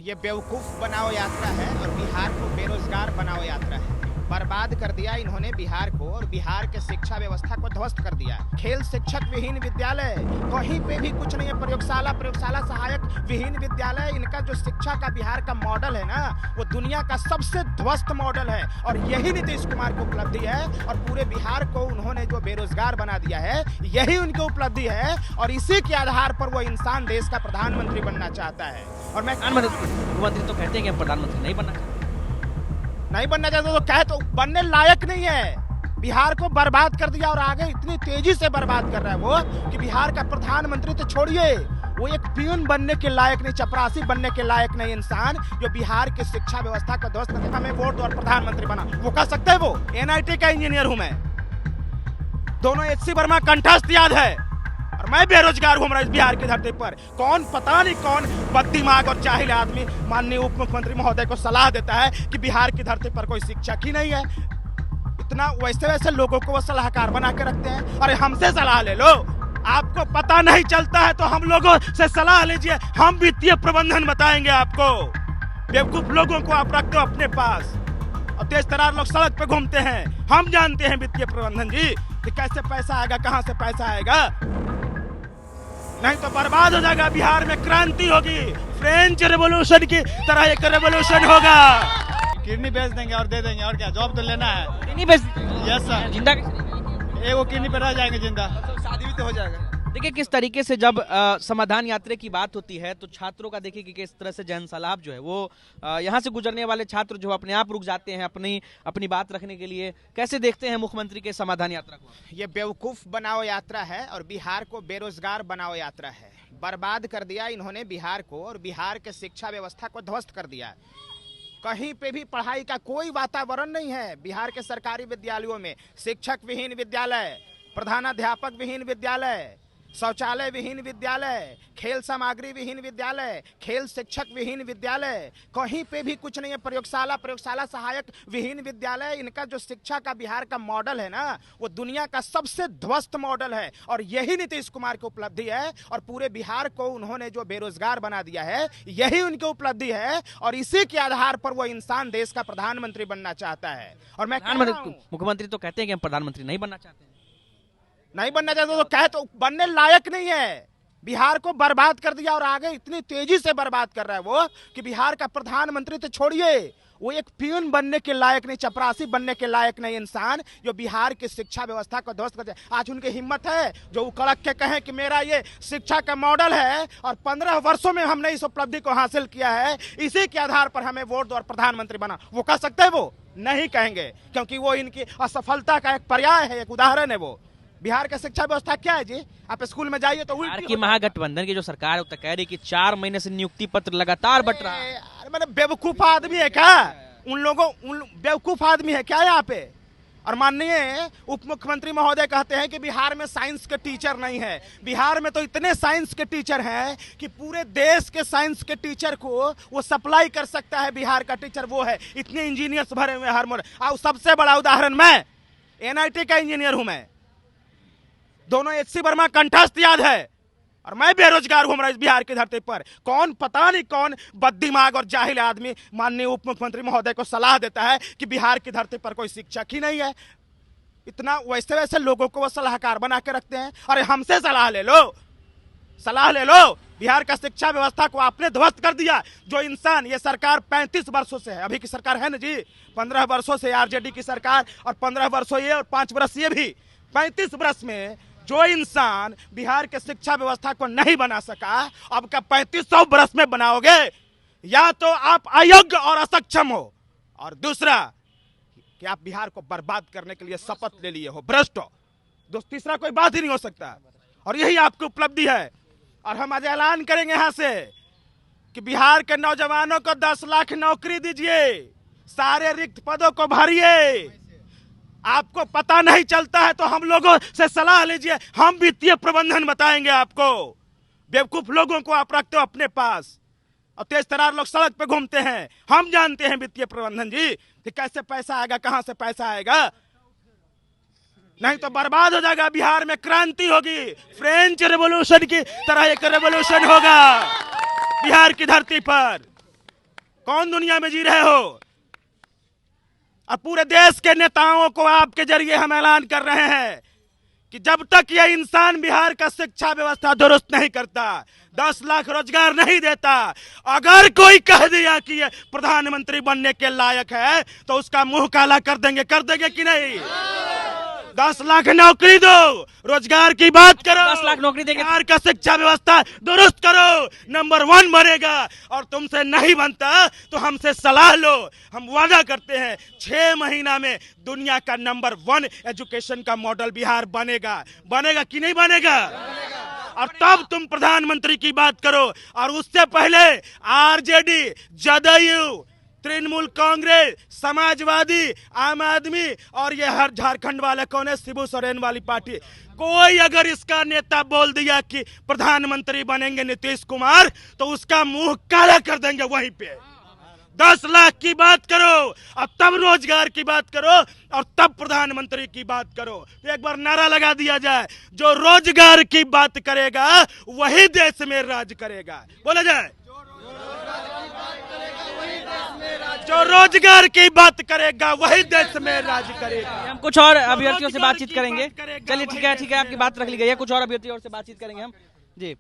ये बेवकूफ़ बनाओ यात्रा है और बिहार को बेरोजगार बनाओ यात्रा है। बर्बाद कर दिया इन्होंने बिहार को और बिहार के शिक्षा व्यवस्था को ध्वस्त कर दिया। खेल शिक्षक विहीन विद्यालय, कहीं पे भी कुछ नहीं है। प्रयोगशाला सहायक विहीन विद्यालय, इनका जो शिक्षा का बिहार का मॉडल है ना, वो दुनिया का सबसे ध्वस्त मॉडल है। और यही नीतीश कुमार की उपलब्धि है और पूरे बिहार को उन्होंने जो बेरोजगार बना दिया है, यही उनकी उपलब्धि है। और इसी के आधार पर वो इंसान देश का प्रधानमंत्री बनना चाहता है। और मैं मुख्यमंत्री तो कहते हैं कि हम प्रधानमंत्री नहीं बनना चाहते, तो कहे तो बनने लायक नहीं है। बिहार को बर्बाद कर दिया और आगे इतनी तेजी से बर्बाद कर रहा है वो कि बिहार का प्रधानमंत्री तो छोड़िए, वो एक पियून बनने के लायक नहीं, चपरासी बनने के लायक नहीं इंसान जो बिहार की शिक्षा व्यवस्था को ध्वस्त कर हमें वोट और प्रधानमंत्री बना। वो कर सकते है? वो NIT का इंजीनियर हूं मैं, दोनों HC वर्मा कंठस्थ याद है और मैं बेरोजगार घूम रहा इस बिहार की धरती पर। कौन पता नहीं कौन बददिमाग और जाहिल आदमी माननीय उप मुख्यमंत्री महोदय को सलाह देता है कि बिहार की धरती पर कोई शिक्षक ही नहीं है। इतना वैसे लोगों को वो सलाहकार बना के रखते हैं। अरे हमसे सलाह ले लो, आपको पता नहीं चलता है तो हम लोगों से सलाह लीजिए, हम वित्तीय प्रबंधन बताएंगे आपको। बेवकूफ लोगों को आप रखते हो अपने पास और तेज तरार लोग सड़क पे घूमते हैं। हम जानते हैं वित्तीय प्रबंधन जी कि कैसे पैसा आएगा, कहां से पैसा आएगा, नहीं तो बर्बाद हो जाएगा। बिहार में क्रांति होगी, फ्रेंच रेवोल्यूशन की तरह एक रेवोल्यूशन होगा। किडनी बेच देंगे और दे देंगे, और क्या, जॉब तो लेना है। किडनी बेच यस सर, जिंदा एगो किडनी पे रह जाएंगे जिंदा, शादी भी तो हो जाएगा। देखिए किस तरीके से जब समाधान यात्रा की बात होती है तो छात्रों का देखिए कि किस तरह से जन सलाब जो है वो यहाँ से गुजरने वाले छात्र जो अपने आप रुक जाते हैं अपनी बात रखने के लिए। कैसे देखते हैं मुख्यमंत्री के समाधान यात्रा को? ये बेवकूफ़ बनाओ यात्रा है और बिहार को बेरोजगार बनाओ यात्रा है। बर्बाद कर दिया इन्होंने बिहार को और बिहार के शिक्षा व्यवस्था को ध्वस्त कर दिया। कहीं पे भी पढ़ाई का कोई वातावरण नहीं है। बिहार के सरकारी विद्यालयों में शिक्षक विहीन विद्यालय, प्रधानाध्यापक विहीन विद्यालय, शौचालय विहीन विद्यालय, खेल सामग्री विहीन विद्यालय, खेल शिक्षक विहीन विद्यालय, कहीं पे भी कुछ नहीं है। प्रयोगशाला सहायक विहीन विद्यालय, इनका जो शिक्षा का बिहार का मॉडल है ना, वो दुनिया का सबसे ध्वस्त मॉडल है। और यही नीतीश कुमार की उपलब्धि है और पूरे बिहार को उन्होंने जो बेरोजगार बना दिया है, यही उनकी उपलब्धि है। और इसी के आधार पर वो इंसान देश का प्रधानमंत्री बनना चाहता है। और मैं मुख्यमंत्री तो कहते हैं कि हम प्रधानमंत्री नहीं बनना चाहते, नहीं बनना चाहते तो कहे तो बनने लायक नहीं है। बिहार को बर्बाद कर दिया और आगे इतनी तेजी से बर्बाद कर रहा है वो कि बिहार का प्रधानमंत्री तो छोड़िए, वो एक पियून बनने के लायक नहीं, चपरासी बनने के लायक नहीं इंसान जो बिहार की शिक्षा व्यवस्था को ध्वस्त कर दे। आज उनकी हिम्मत है जो उकड़क के कहें कि मेरा ये शिक्षा का मॉडल है और 15 वर्षों में हमने इस उपलब्धि को हासिल किया है, इसी के आधार पर हमें वोट दो और प्रधानमंत्री बना। वो कह सकते हैं? वो नहीं कहेंगे, क्योंकि वो इनकी असफलता का एक पर्याय है, एक उदाहरण है। वो बिहार का शिक्षा व्यवस्था क्या है जी? आप स्कूल में जाइए तो बिहार की महागठबंधन की जो सरकार है वो कह रही कि 4 महीने से नियुक्ति पत्र लगातार बट रहा है। मतलब बेवकूफ आदमी है क्या? बेवकूफ आदमी है क्या यहाँ पे? और माननीय उप मुख्यमंत्री महोदय कहते हैं कि बिहार में साइंस के टीचर नहीं है। बिहार में तो इतने साइंस के टीचर हैं कि पूरे देश के साइंस के टीचर को वो सप्लाई कर सकता है। बिहार का टीचर वो है, इतने इंजीनियर्स भरे हुए हर मोड़। और सबसे बड़ा उदाहरण, मैं NIT का इंजीनियर हूं मैं, दोनों HC वर्मा कंठस्थ याद है और मैं बेरोजगार घूम रहा इस बिहार की धरती पर। कौन पता नहीं कौन बददिमाग और जाहिल आदमी माननीय उप मुख्यमंत्री महोदय को सलाह देता है कि बिहार की धरती पर कोई शिक्षक ही नहीं है। इतना वैसे लोगों को वो सलाहकार बना के रखते हैं। अरे हमसे सलाह ले लो। बिहार का शिक्षा व्यवस्था को आपने ध्वस्त कर दिया। जो इंसान, ये सरकार 35 वर्षों से है, अभी की सरकार है ना जी, 15 वर्षों से RJD की सरकार और 15 वर्षों ये और 5 वर्ष ये भी, 35 वर्ष में जो इंसान बिहार के शिक्षा व्यवस्था को नहीं बना सका, अब का 3500 वर्ष में बनाओगे? या तो आप अयोग्य और असक्षम हो, और दूसरा कि आप बिहार को बर्बाद करने के लिए शपथ ले लिए हो, भ्रष्ट हो। तीसरा कोई बात ही नहीं हो सकता। और यही आपकी उपलब्धि है। और हम आज ऐलान करेंगे यहां से कि बिहार के नौजवानों को 10 लाख नौकरी दीजिए, सारे रिक्त पदों को भरिए। आपको पता नहीं चलता है तो हम लोगों से सलाह लीजिए, हम वित्तीय प्रबंधन बताएंगे आपको। बेवकूफ लोगों को आप रखते हो अपने पास और तेज तरार लोग सड़क पे घूमते हैं। हम जानते हैं वित्तीय प्रबंधन जी कि कैसे पैसा आएगा, कहां से पैसा आएगा, नहीं तो बर्बाद हो जाएगा। बिहार में क्रांति होगी, फ्रेंच रेवोल्यूशन की तरह एक रेवोल्यूशन होगा बिहार की धरती पर। कौन दुनिया में जी रहे हो? और पूरे देश के नेताओं को आपके जरिए हम ऐलान कर रहे हैं कि जब तक यह इंसान बिहार का शिक्षा व्यवस्था दुरुस्त नहीं करता, 10 लाख रोजगार नहीं देता, अगर कोई कह दिया कि ये प्रधानमंत्री बनने के लायक है तो उसका मुंह काला कर देंगे कि नहीं? 10 लाख नौकरी दो, रोजगार की बात करो, 10 लाख नौकरी देंगे, बिहार का शिक्षा व्यवस्था दुरुस्त करो, नंबर 1 बनेगा। और तुमसे नहीं बनता तो हमसे सलाह लो, हम वादा करते हैं 6 महीना में दुनिया का नंबर 1 एजुकेशन का मॉडल बिहार बनेगा कि नहीं बनेगा? और तब तुम प्रधानमंत्री की बात करो। और उससे पहले आरजेडी, जदयू, तृणमूल कांग्रेस, समाजवादी, आम आदमी और ये हर झारखंड वाले कौन है, शिबू सोरेन वाली पार्टी, कोई अगर इसका नेता बोल दिया कि प्रधानमंत्री बनेंगे नीतीश कुमार तो उसका मुंह काला कर देंगे वहीं पे। 10 लाख की बात करो और तब रोजगार की बात करो और तब प्रधानमंत्री की बात करो। तो एक बार नारा लगा दिया जाए, जो रोजगार की बात करेगा वही देश में राज करेगा। बोला जाए, जो रोजगार की बात करेगा वही देश में राज करेगा। हम कुछ और अभ्यर्थियों से बातचीत करेंगे। चलिए ठीक है, आपकी बात रख ली गई है। कुछ और अभ्यर्थियों से बातचीत करेंगे हम जी।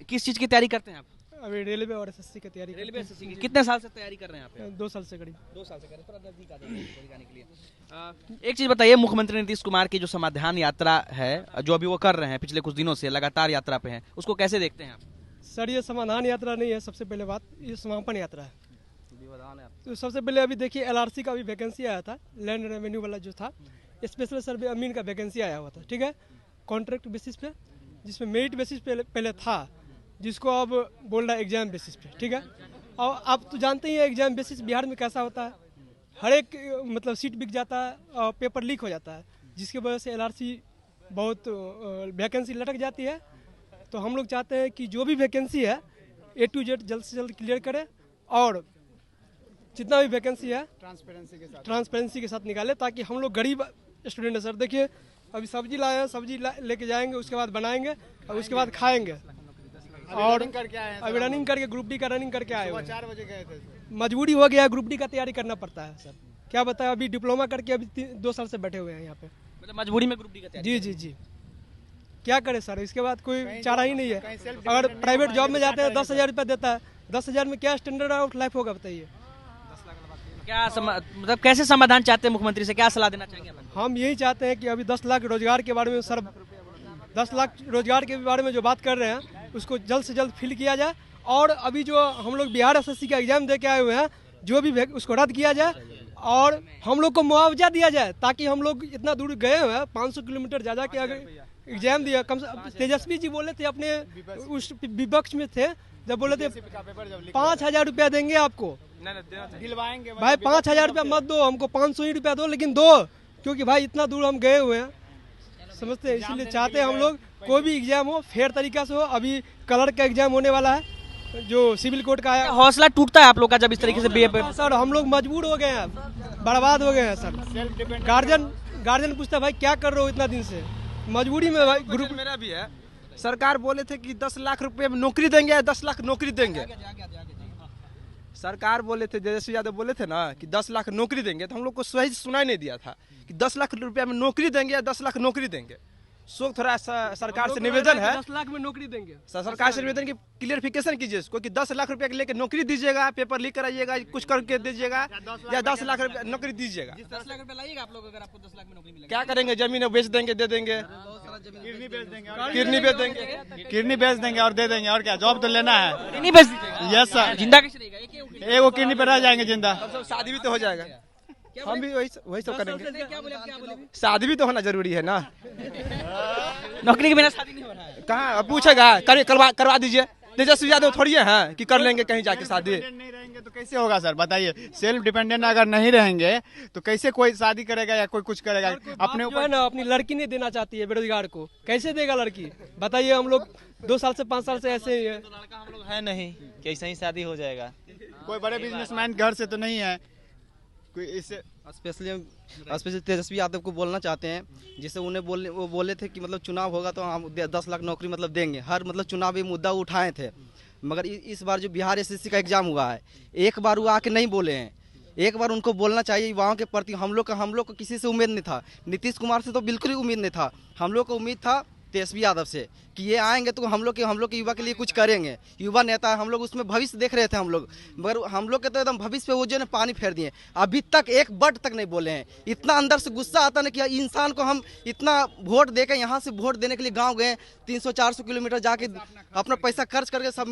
किस चीज की तैयारी करते हैं आप? अभी रेलवे और एसएससी की तैयारी। रेलवे एसएससी की कितने साल से तैयारी कर रहे हैं आप? 2 साल से करीब। 2 साल से कर रहे हैं। थोड़ा नजदीक आ जाइए बोलने के लिए। एक चीज बताइए, मुख्यमंत्री नीतीश कुमार की जो समाधान यात्रा है जो अभी वो कर रहे हैं, पिछले कुछ दिनों से लगातार यात्रा पे हैं, उसको कैसे देखते हैं आप? सर ये समाधान यात्रा नहीं है, सबसे पहले बात ये समापन यात्रा है। तो सबसे पहले अभी देखिए एलआरसी का भी वैकेंसी आया था, लैंड रेवेन्यू वाला जो था, स्पेशल सर्वे अमीन का वैकेंसी आया हुआ था, ठीक है, कॉन्ट्रैक्ट बेसिस पे, जिसमें मेरिट बेसिस पे पहले था, जिसको अब बोल रहा है एग्जाम बेसिस पे, ठीक है। और आप तो जानते ही हैं एग्जाम बेसिस बिहार में कैसा होता है, हर एक मतलब सीट बिक जाता है और पेपर लीक हो जाता है, जिसकी वजह से एलआरसी बहुत वैकेंसी लटक जाती है। तो हम लोग चाहते हैं कि जो भी वैकेंसी है A to Z जल्द से जल्द क्लियर करे और जितना भी वैकेंसी है ट्रांसपेरेंसी के साथ निकाले, ताकि हम लोग गरीब स्टूडेंट है सर। देखिए अभी सब्जी लाए हैं, सब्जी लेके जाएंगे, उसके बाद बनाएंगे और उसके बाद खाएंगे। और अभी रनिंग करके ग्रुप डी का रनिंग करके आए हुए 4 बजे गए थे। मजबूरी हो गया है, ग्रुप डी का तैयारी करना पड़ता है सर, क्या बताया। अभी डिप्लोमा करके अभी 2 साल से बैठे हुए हैं यहाँ पे, मतलब मजबूरी में ग्रुप डी का तैयारी। जी क्या करे सर, इसके बाद कोई चारा ही नहीं है। अगर प्राइवेट जॉब में जाते हैं 10,000 रुपया देता है, 10,000 में क्या स्टैंडर्ड ऑफ लाइफ होगा बताइए। क्या मतलब कैसे समाधान चाहते हैं मुख्यमंत्री से, क्या सलाह देना चाहेंगे आप? हम यही चाहते हैं कि अभी 10 लाख रोजगार के बारे में सर, 10 लाख रोजगार के बारे में जो बात कर रहे हैं उसको जल्द से जल्द फिल किया जाए। और अभी जो हम लोग बिहार एसएससी का एग्जाम दे के आए हुए हैं, जो भी उसको रद्द किया जाए और हम लोग को मुआवजा दिया जाए, ताकि हम लोग इतना दूर गए हुए हैं 500 किलोमीटर जा के अगर एग्जाम दिया। कम से तेजस्वी जी बोले थे अपने उस विपक्ष में थे, जब बोले थे 5,000 रुपया देंगे आपको, दिलवाएंगे भाई। 5,000 रुपया मत दो हमको, 500 ही रुपया दो, लेकिन दो, क्योंकि भाई इतना दूर हम गए हुए हैं, समझते हैं। इसीलिए चाहते हैं हम लोग कोई भी एग्जाम हो फेयर तरीका से हो। अभी कलर का एग्जाम होने वाला है जो सिविल कोड का है। हौसला टूटता है आप लोग का जब इस तरीके से बीए सर हम लोग मजबूर हो गए हैं, बर्बाद हो गए हैं सर। गार्जियन पूछता है भाई क्या कर रहे हो इतना दिन से, मजबूरी में भाई। ग्रुप मेरा भी है, सरकार बोले थे कि 10 लाख रुपए में नौकरी देंगे, 10 लाख नौकरी देंगे। सरकार बोले थे, तेजस्वी यादव बोले थे ना कि 10 लाख नौकरी देंगे, तो हम लोग को सही सुनाई नहीं दिया था कि 10 लाख रुपया में नौकरी देंगे या 10 लाख नौकरी देंगे। सो थोड़ा सरकार से निवेदन है, 10 लाख में नौकरी देंगे। सरकार से निवेदन की क्लियरिफिकेशन कीजिए इसको कि 10 लाख रुपया लेके नौकरी दीजिएगा, पेपर लीक कराइएगा, कुछ करके दीजिएगा, या 10 लाख रुपया नौकरी दीजिएगा। 10 लाख रुपया लाइएगा आप लोग, अगर आपको 10 लाख में नौकरी मिलेगी क्या करेंगे, जमीन बेच देंगे, दे देंगे, किडनी बेच देंगे और दे देंगे, और क्या, जॉब तो लेना है। किडनी बेच दीजिएगा? यस सर, जिंदा कैसे रहेगा? एक वो किडनी पे रह जाएंगे जिंदा। शादी भी तो हो जाएगा, हम भी वही सब करेंगे। क्या बोले? शादी भी तो होना जरूरी है ना, नौकरी के बिना शादी नहीं हो रहा है। कहाँ पूछेगा, करवा दीजिए। तेजस्वी यादव थोड़ी है कि कर लेंगे कहीं जाके शादी। नहीं रहेंगे तो कैसे होगा सर, बताइए। सेल्फ डिपेंडेंट अगर नहीं रहेंगे तो कैसे कोई शादी करेगा या कोई कुछ करेगा अपने जो है ना, अपनी लड़की नहीं देना चाहती है बेरोजगार को, कैसे देगा लड़की बताइए। हम लोग 2 साल से 5 साल से ऐसे ही है। लड़का हम लोग है नहीं, कैसे ही शादी हो जाएगा। कोई बड़े बिजनेसमैन घर से तो नहीं है कोई, इससे स्पेशली तेजस्वी यादव को बोलना चाहते हैं, जिससे उन्हें बोले थे कि मतलब चुनाव होगा तो हम 10 लाख नौकरी मतलब देंगे। हर मतलब चुनावी मुद्दा उठाए थे, मगर इस बार जो बिहार एसएससी का एग्जाम हुआ है, एक बार वो आके नहीं बोले हैं। एक बार उनको बोलना चाहिए युवाओं के प्रति। हम लोग को किसी से उम्मीद नहीं था, नीतीश कुमार से तो बिल्कुल ही उम्मीद नहीं था। हम लोग को उम्मीद था तेजस्वी यादव से कि ये आएंगे तो हम लोग के युवा के लिए कुछ करेंगे। युवा नेता है, हम लोग उसमें भविष्य देख रहे थे हम लोग, मगर हम लोग के तो एकदम भविष्य पे वो जो है पानी फेर दिए। अभी तक एक वर्ड तक नहीं बोले हैं। इतना अंदर से गुस्सा आता ना कि इंसान को हम इतना वोट देके यहाँ से वोट देने के लिए गाँव गए, 300-400 किलोमीटर जाके अपना पैसा खर्च करके सब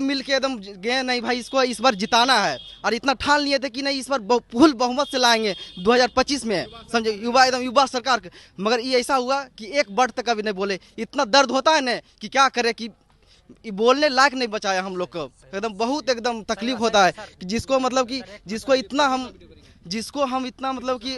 मिल के एकदम गए, नहीं भाई इसको इस बार जिताना है। और इतना ठान लिए थे कि नहीं इस बार फुल बहुमत से लाएंगे 2025 में, समझे, युवा सरकार। मगर ये ऐसा हुआ कि एक वर्ड तक अभी नहीं बोले। इतना दर्द होता है ना कि क्या करे कि बोलने लायक नहीं बचाया हम लोग को। एकदम बहुत एकदम तकलीफ होता है कि जिसको हम इतना मतलब कि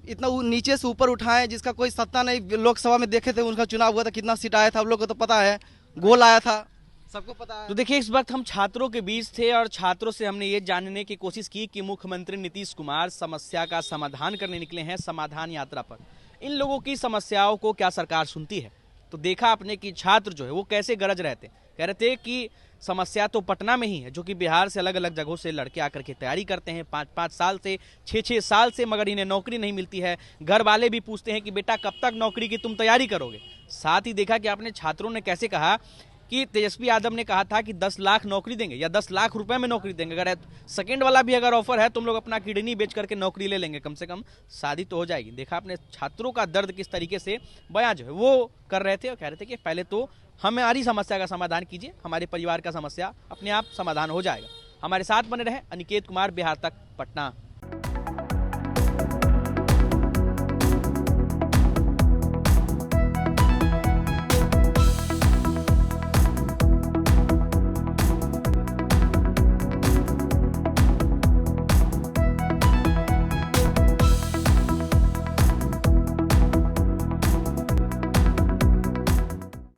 इतना नीचे से ऊपर उठाएं, जिसका कोई सत्ता नहीं। लोकसभा में देखे थे उनका चुनाव हुआ था, कितना सीट आया था हम लोग को तो पता है, गोल आया था, सबको पता है। तो देखिए, इस वक्त हम छात्रों के बीच थे और छात्रों से हमने ये जानने की कोशिश की कि मुख्यमंत्री नीतीश कुमार समस्या का समाधान करने निकले हैं समाधान यात्रा पर। इन लोगों की समस्याओं को क्या सरकार सुनती है? तो देखा आपने कि छात्र जो है वो कैसे गरज रहे थे। कह रहे थे कि समस्या तो पटना में ही है, जो कि बिहार से अलग अलग जगहों से लड़के आकर के तैयारी करते हैं 5-5 साल से, 6-6 साल से, मगर इन्हें नौकरी नहीं मिलती है। घर वाले भी पूछते हैं कि बेटा कब तक नौकरी की तुम तैयारी करोगे। साथ ही देखा कि आपने छात्रों ने कैसे कहा कि तेजस्वी यादव ने कहा था कि 10 लाख नौकरी देंगे या 10 लाख रुपए में नौकरी देंगे। अगर सेकंड वाला भी अगर ऑफर है तुम लोग अपना किडनी बेच करके नौकरी ले लेंगे, कम से कम शादी तो हो जाएगी। देखा आपने छात्रों का दर्द किस तरीके से बयां जो है वो कर रहे थे और कह रहे थे कि पहले तो हमारी समस्या का समाधान कीजिए, हमारे परिवार का समस्या अपने आप समाधान हो जाएगा। हमारे साथ बने रहे। अनिकेत कुमार, बिहार तक, पटना।